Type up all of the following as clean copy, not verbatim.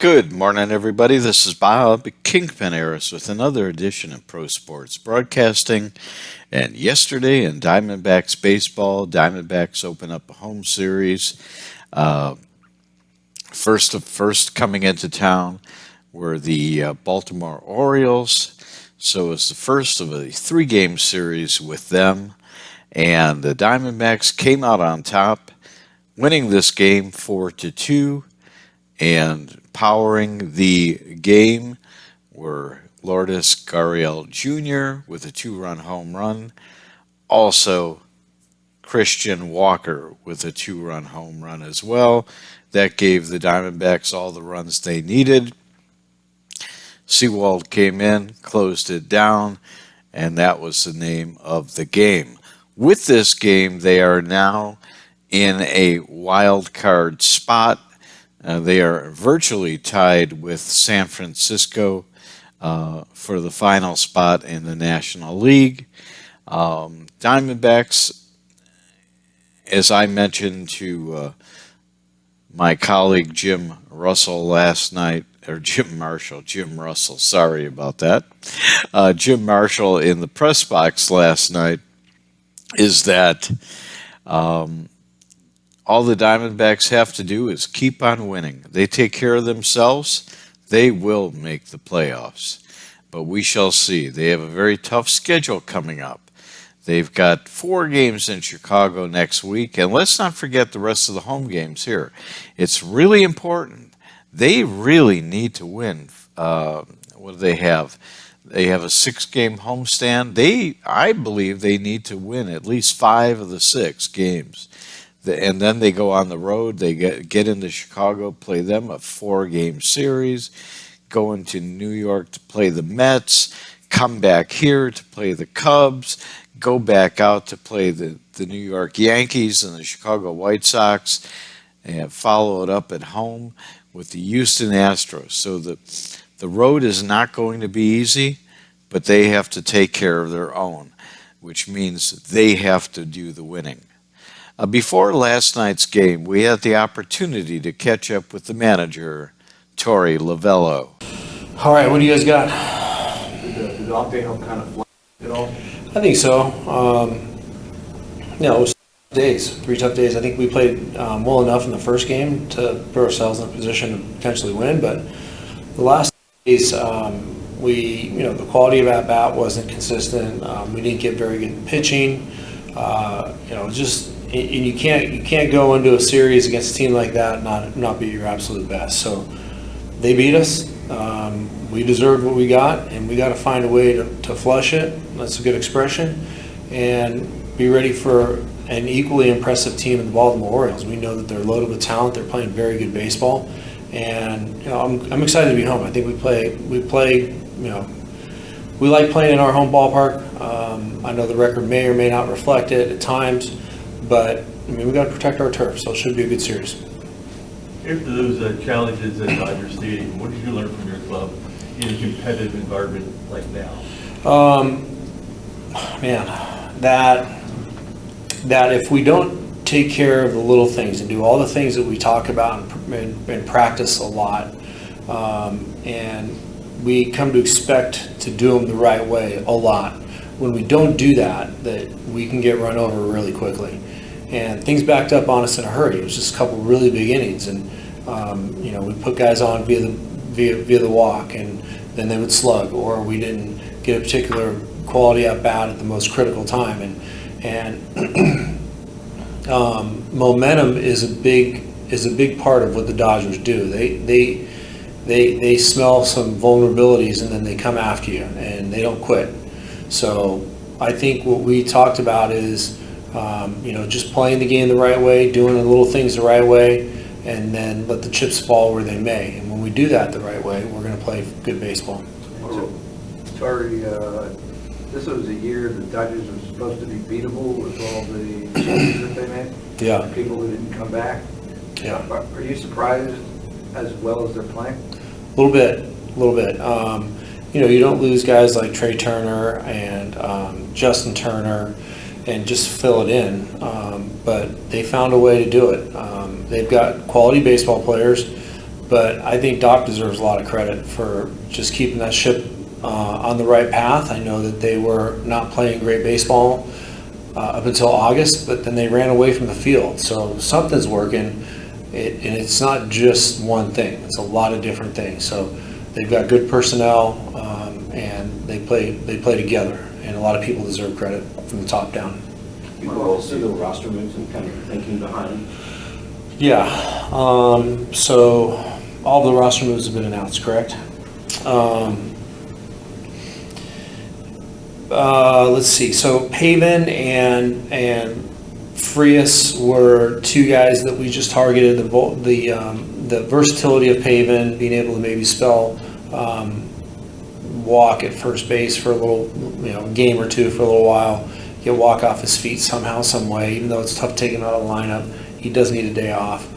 Good morning, everybody. This is Bob Kingpin Harris with another edition of Pro Sports Broadcasting. And yesterday in Diamondbacks baseball, Diamondbacks open up a home series. Uh, first coming into town were the Baltimore Orioles. So it's the first of a three-game series with them. And the Diamondbacks came out on top, winning this game 4-2. And powering the game were Lourdes Jr. with a two-run home run. Also, Christian Walker with a two-run home run as well. That gave the Diamondbacks all the runs they needed. Seawald came in, closed it down, and that was the name of the game. With this game, they are now in a wild card spot. They are virtually tied with San Francisco for the final spot in the National League. Diamondbacks, as I mentioned to my colleague Jim Russell last night, or Jim Russell, sorry about that. Jim Marshall in the press box last night is that all the Diamondbacks have to do is keep on winning. They take care of themselves, they will make the playoffs. But we shall see. They have a very tough schedule coming up. They've got 4 games in Chicago next week, and let's not forget the rest of the home games here. It's really important. They really need to win. What do they have? They have a 6-game homestand. I believe they need to win at least 5 of the 6 games. And then they go on the road. They get into Chicago, play them a 4-game series, go into New York to play the Mets, come back here to play the Cubs, go back out to play the New York Yankees and the Chicago White Sox, and follow it up at home with the Houston Astros. So the road is not going to be easy, but they have to take care of their own, which means they have to do the winning. Before last night's game, we had the opportunity to catch up with the manager, Torey Lovullo. All right, what do you guys got? Did the off day help kind of fly at all? I think so. It was 3 tough days. I think we played well enough in the first game to put ourselves in a position to potentially win, but the last days, the quality of at bat wasn't consistent. We didn't get very good pitching. And you can't go into a series against a team like that and not be your absolute best. So they beat us. We deserved what we got, and we got to find a way to flush it. That's a good expression, and be ready for an equally impressive team in the Baltimore Orioles. We know that they're loaded with talent. They're playing very good baseball, and I'm excited to be home. I think we like playing in our home ballpark. I know the record may or may not reflect it at times. But, we got to protect our turf, so it should be a good series. After those challenges at Dodger Stadium, what did you learn from your club in a competitive environment like now? That if we don't take care of the little things and do all the things that we talk about and practice a lot, and we come to expect to do them the right way a lot, when we don't do that we can get run over really quickly. And things backed up on us in a hurry. It was just a couple really big innings, and we put guys on via the walk, and then they would slug, or we didn't get a particular quality at bat at the most critical time. And momentum is a big part of what the Dodgers do. They smell some vulnerabilities, and then they come after you, and they don't quit. So I think what we talked about is just playing the game the right way, doing the little things the right way, and then let the chips fall where they may. And when we do that the right way, we're going to play good baseball. Sorry, this was a year the Dodgers were supposed to be beatable with all the changes that they made. Yeah. People who didn't come back. Yeah. Are you surprised as well as they're playing? A little bit. You don't lose guys like Trey Turner and Justin Turner and just fill it in. But they found a way to do it. They've got quality baseball players, But I think Doc deserves a lot of credit for just keeping that ship on the right path. I know that they were not playing great baseball up until August, but then they ran away from the field. So something's working, and it's not just one thing. It's a lot of different things. So they've got good personnel, and they play together. And a lot of people deserve credit from the top down. You walk us through the roster moves and kind of thinking behind. Yeah. So all the roster moves have been announced, correct? Let's see. So Paven and Frias were two guys that we just targeted. The versatility of Paven, being able to maybe spell walk at first base for a little, game or two for a little while, get walk off his feet somehow, some way. Even though it's tough taking him out of the lineup, he does need a day off.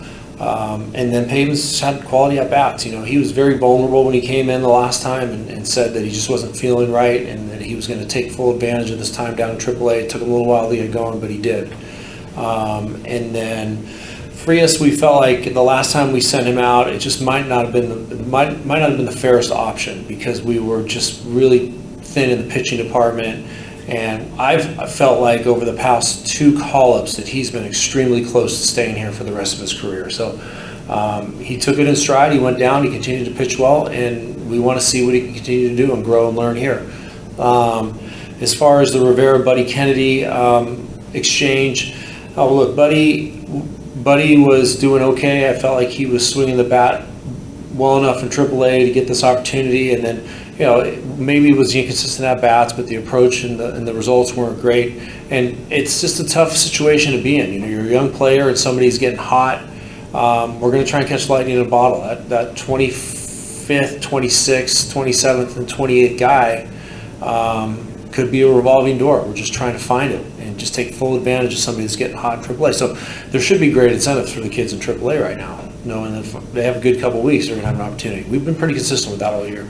And then Paven's had quality at bats. He was very vulnerable when he came in the last time and said that he just wasn't feeling right and that he was going to take full advantage of this time down in AAA. It took a little while to get going, but he did. And then Frias, we felt like the last time we sent him out, it just might not have been the fairest option because we were just really thin in the pitching department. And I felt like over the past two call-ups that he's been extremely close to staying here for the rest of his career. So he took it in stride. He went down. He continued to pitch well, and we want to see what he can continue to do and grow and learn here. As far as the Rivera-Buddy Kennedy exchange, look, Buddy was doing okay. I felt like he was swinging the bat well enough in AAA to get this opportunity, and then maybe it was the inconsistent at bats, but the approach and the results weren't great. And it's just a tough situation to be in. You're a young player and somebody's getting hot. We're going to try and catch lightning in a bottle. That 25th, 26th, 27th, and 28th guy could be a revolving door. We're just trying to find it and just take full advantage of somebody that's getting hot in AAA. So there should be great incentives for the kids in AAA right now, knowing that if they have a good couple of weeks, they're going to have an opportunity. We've been pretty consistent with that all year.